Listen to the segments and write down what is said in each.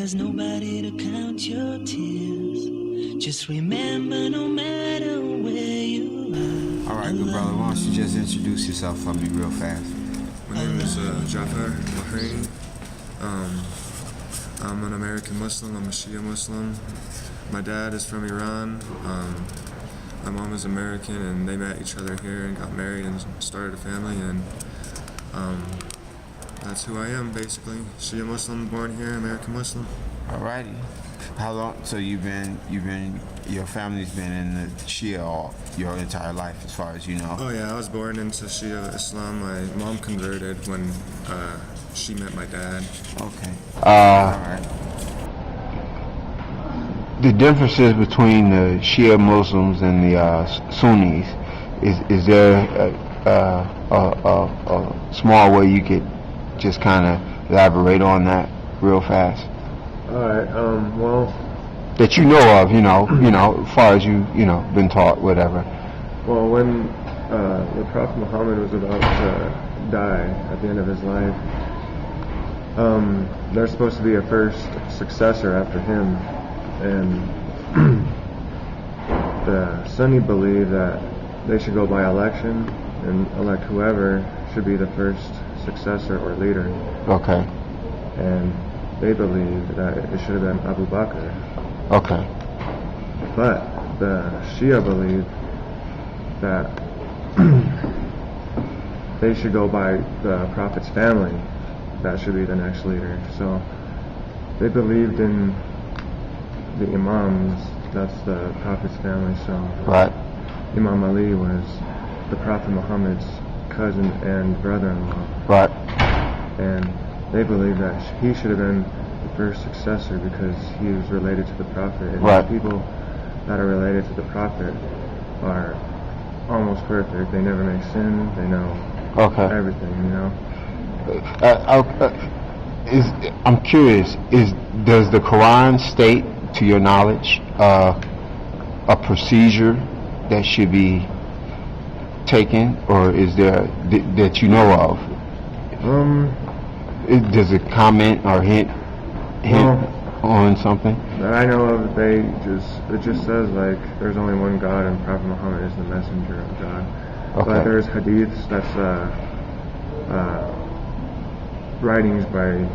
there's nobody to count your tears. Just remember, no matter where you are. All right, good brother. Why don't you just introduce yourself for me real fast? My name is Jafar Bahraini. I'm an American Muslim. I'm a Shia Muslim. My dad is from Iran. My mom is American, and they met each other here and got married and started a family. And that's who I am, basically. Shia Muslim, born here, American Muslim. Alrighty. How long? So your family's been in the Shia all your entire life, as far as you know? Oh yeah, I was born into Shia Islam. My mom converted when she met my dad. Okay. All right. The differences between the Shia Muslims and the Sunnis, is there a small way you could just kind of elaborate on that real fast? Alright, well... That you know of, as far as been taught, whatever. Well, when the Prophet Muhammad was about to die at the end of his life, there's supposed to be a first successor after him, and the Sunni believe that they should go by election and elect whoever should be the first successor or leader. Okay. And they believe that it should have been Abu Bakr. Okay. But the Shia believe that they should go by the Prophet's family. That should be the next leader. So they believed in the Imams. That's the Prophet's family. So right. Imam Ali was the Prophet Muhammad's cousin and brother-in-law. Right. And they believe that he should have been the first successor because he was related to the Prophet. And right. The people that are related to the Prophet are almost perfect. They never make sin. They know everything, I'm curious, does the Quran state, to your knowledge, a procedure that should be taken, or is there that you know of? Does it comment or hint on something? That I know of, it just says like there's only one God and Prophet Muhammad is the messenger of God. Okay. But there's hadiths, that's writings by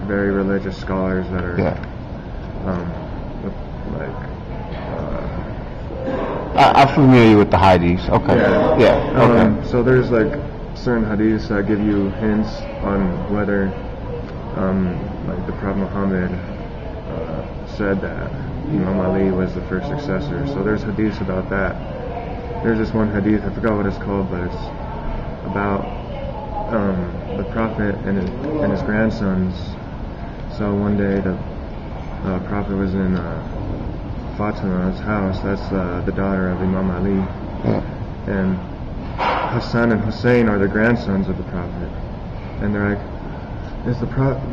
very religious scholars that are I'm familiar with the hadiths. Okay. Yeah. Okay. So there's like certain hadiths that give you hints on whether like the Prophet Muhammad said that Imam Ali was the first successor. So there's hadiths about that. There's this one hadith, I forgot what it's called, but it's about the Prophet and his grandsons. So one day the Prophet was in Fatima's house. That's the daughter of Imam Ali. And Hassan and Hussein are the grandsons of the Prophet. And they're like,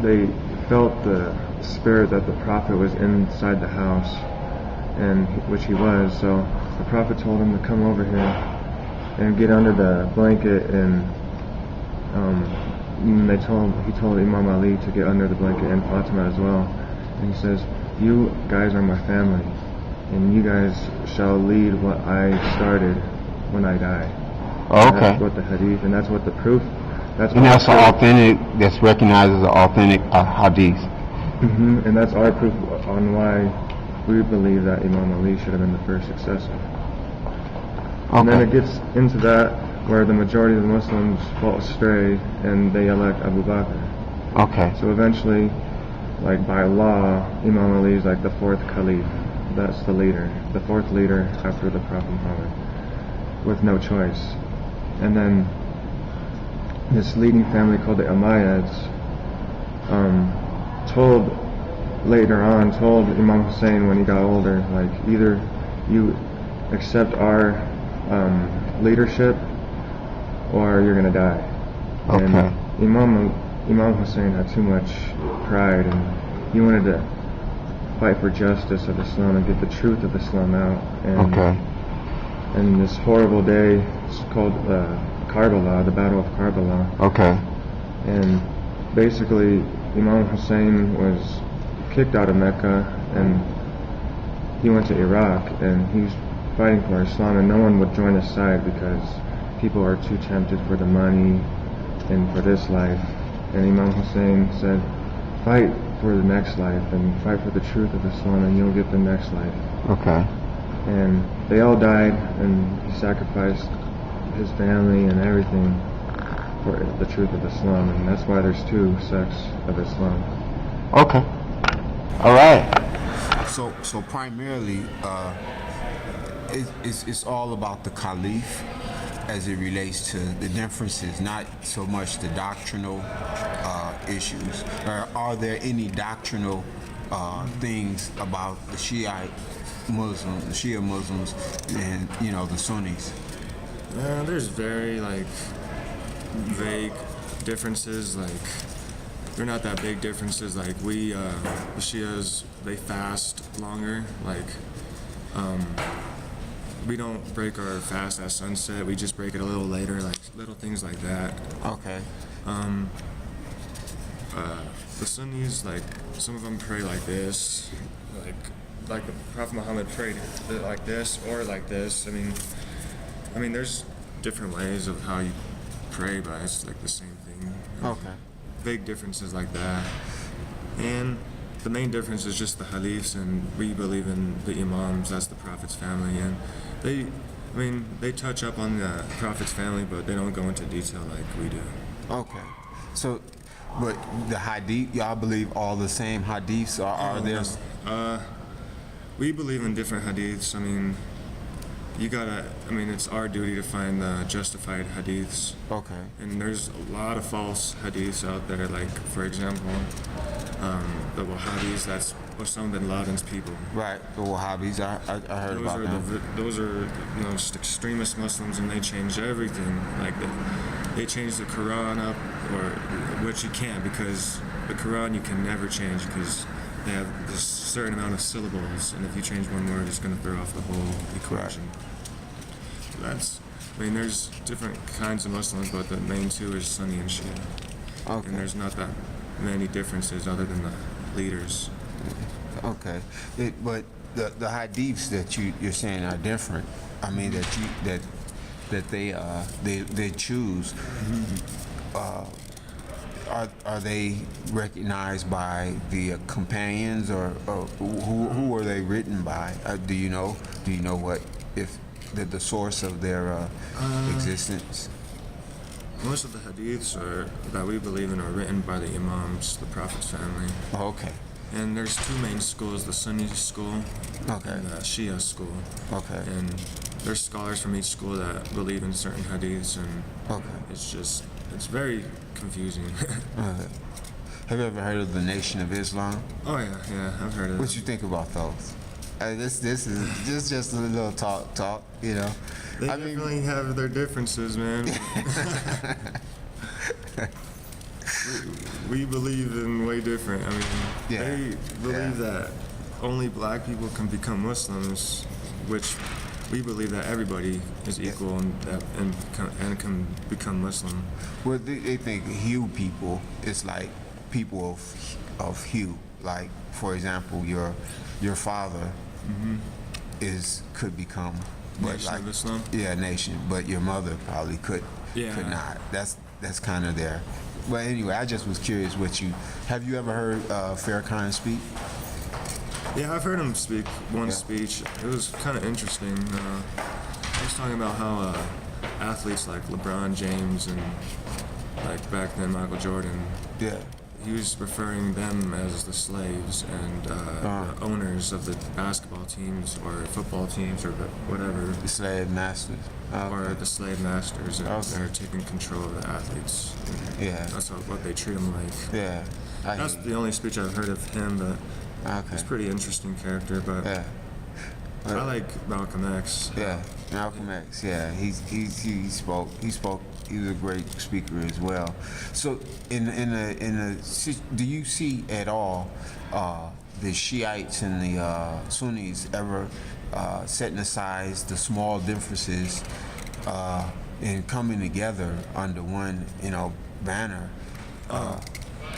they felt the spirit that the Prophet was inside the house, and which he was. So the Prophet told him to come over here and get under the blanket, and he told Imam Ali to get under the blanket, and Fatima as well. And he says, "You guys are my family, and you guys shall lead what I started when I die." Oh, okay. That's what the hadith, and that's what the proof. That's authentic. That's recognized as an authentic hadith. And that's our proof on why we believe that Imam Ali should have been the first successor. Okay. And then it gets into that where the majority of the Muslims fall astray and they elect Abu Bakr. Okay. So eventually, like by law, Imam Ali is like the fourth caliph. That's the leader, the fourth leader after the Prophet Muhammad, with no choice. And then this leading family called the Umayyads told Imam Hussein when he got older, like, either you accept our leadership or you're gonna die. Okay. And Imam Hussein had too much pride, and he wanted to fight for justice of Islam and get the truth of Islam out. And, and this horrible day, it's called Karbala, the Battle of Karbala. Okay. And basically, Imam Hussein was kicked out of Mecca, and he went to Iraq, and he was fighting for Islam, and no one would join his side because people are too tempted for the money and for this life. And Imam Hussein said, fight for the next life and fight for the truth of Islam, and you'll get the next life. Okay. And they all died, and he sacrificed his family and everything for the truth of Islam, and that's why there's two sects of Islam. Okay. All right. So primarily, it's all about the Caliph as it relates to the differences, not so much the doctrinal issues. Are there any doctrinal things about the Shiite Muslims, the Shia Muslims, and the Sunnis? There's very vague differences. They're not that big differences. We the Shias, they fast longer. We don't break our fast at sunset. We just break it a little later. Little things like that. Okay. The Sunnis, some of them pray like this, like the Prophet Muhammad prayed like this or like this. I mean, there's different ways of how you pray, but it's the same thing. Okay. Big differences like that. And the main difference is just the Halifs, and we believe in the Imams, that's the Prophet's family, and they touch up on the Prophet's family, but they don't go into detail like we do. Okay. So, but the Hadith, y'all believe all the same Hadiths, or are there? We believe in different Hadiths. It's our duty to find the justified Hadiths. Okay. And there's a lot of false Hadiths out there, for example, the Wahhabis, that's Osama bin Laden's people. Right, the Wahhabis, I heard about them. Those are just extremist Muslims, and they change everything. They change the Quran up, which you can't, because the Quran you can never change because they have this certain amount of syllables, and if you change one word, it's going to throw off the whole equation. Right. There's different kinds of Muslims, but the main two is Sunni and Shia. Okay. And there's not that many differences other than the leaders. Okay. But the hadiths that you're saying are different. That they choose. Are they recognized by the companions, or who are they written by? Do you know? Do you know what if the source of their existence? Most of the hadiths that we believe in are written by the Imams, the Prophet's family. Oh, okay. And there's two main schools, the Sunni school and the Shia school. Okay. And there's scholars from each school that believe in certain hadiths, and it's very confusing. Okay. Have you ever heard of the Nation of Islam? Oh yeah, I've heard of it. What you think about those? This is just a little talk, They definitely have their differences, man. we believe in way different. They believe that only black people can become Muslims, which we believe that everybody is equal and can become Muslim. Well, they think hue people is like people of hue. Like, for example, your father could become Nation of Islam? Yeah, nation. But your mother probably could not. That's kind of there. But anyway, I just was curious have you ever heard Farrakhan speak? Yeah, I've heard him speak one speech. It was kind of interesting. He was talking about how athletes like LeBron James and back then Michael Jordan, he was referring them as the slaves and the owners of the basketball teams or football teams or whatever. The slave masters. Or the slave masters. They're taking control of the athletes. Yeah. That's what they treat them like. Yeah. That's the only speech I've heard of him, but he's a pretty interesting character. But I like Malcolm X. Yeah, Malcolm X. Yeah, he spoke. He was a great speaker as well. So, do you see at all the Shiites and the Sunnis ever setting aside the small differences and coming together under one, banner?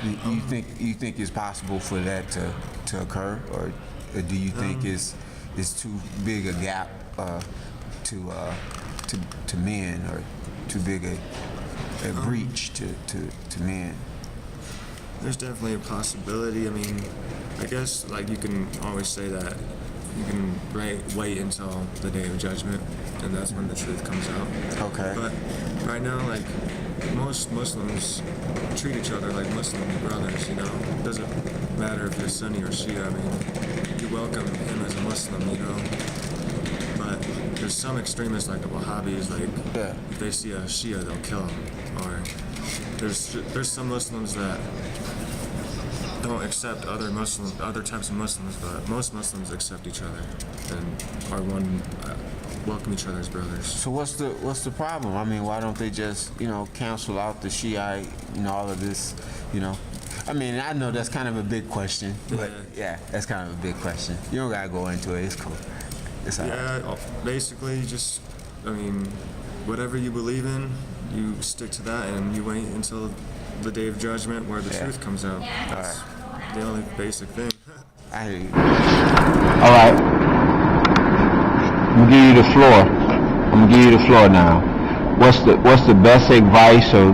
You think it's possible for that to to occur, or do you think it's too big a gap to men, or too big a breach to men? There's definitely a possibility. I mean, I guess like you can always say that you can wait until the day of judgment, and that's when the truth comes out. Okay. But right now, like, most Muslims treat each other like Muslim brothers, you know? It doesn't matter if you're Sunni or Shia. I mean, you welcome him as a Muslim, you know? But there's some extremists like the Wahhabis, like, if they see a Shia, they'll kill him. Or there's some Muslims that don't accept other types of Muslims, but most Muslims accept each other and are welcome each other as brothers. So what's the problem? I mean, why don't they just, cancel out the Shiite, all of this, I mean, I know that's kind of a big question, but yeah, that's kind of a big question. You don't gotta go into it. It's cool. It's all right. Basically, just, I mean, whatever you believe in, you stick to that, and you wait until the day of judgment where the truth comes out. That's the only basic thing. I hear you. All right. I'm gonna give you the floor now. What's the best advice, or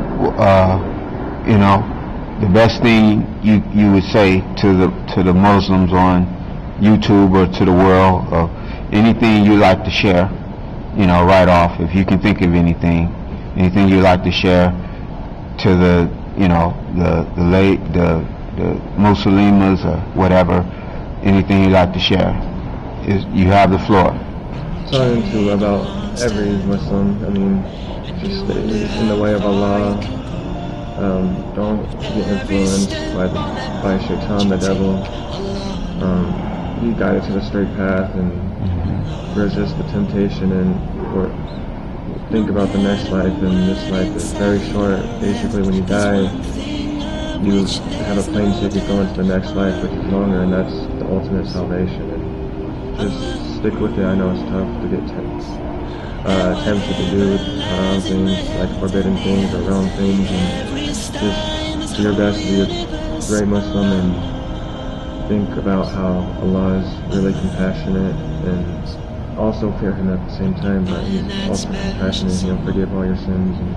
the best thing you would say to the Muslims on YouTube or to the world, or anything you like to share, right off, if you can think of anything you like to share to the Muslims or whatever, anything you like to share, you have the floor. Talking to about every Muslim, I mean, just stay in the way of Allah. Don't get influenced by Shaitan, the devil. Be guided to the straight path and resist the temptation, or think about the next life. And this life is very short. Basically, when you die, you have a plane ticket going to the next life, which is longer, and that's the ultimate salvation. And just stick with it. I know it's tough to get tempted to do haram things, like forbidden things or wrong things, and just do your best to be a great Muslim, and think about how Allah is really compassionate, and also fear Him at the same time, but He's also compassionate. He'll forgive all your sins, and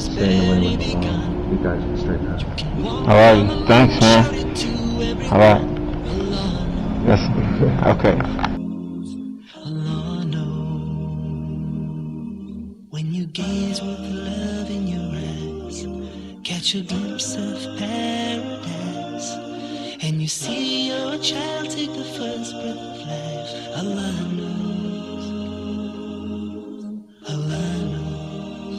stay in the way with Allah. Be guided to the straight path. All right, thanks, man. All right. Yes. Okay. Allah knows when you gaze with love in your eyes, catch a glimpse of paradise, and you see your child take the first breath of life. Allah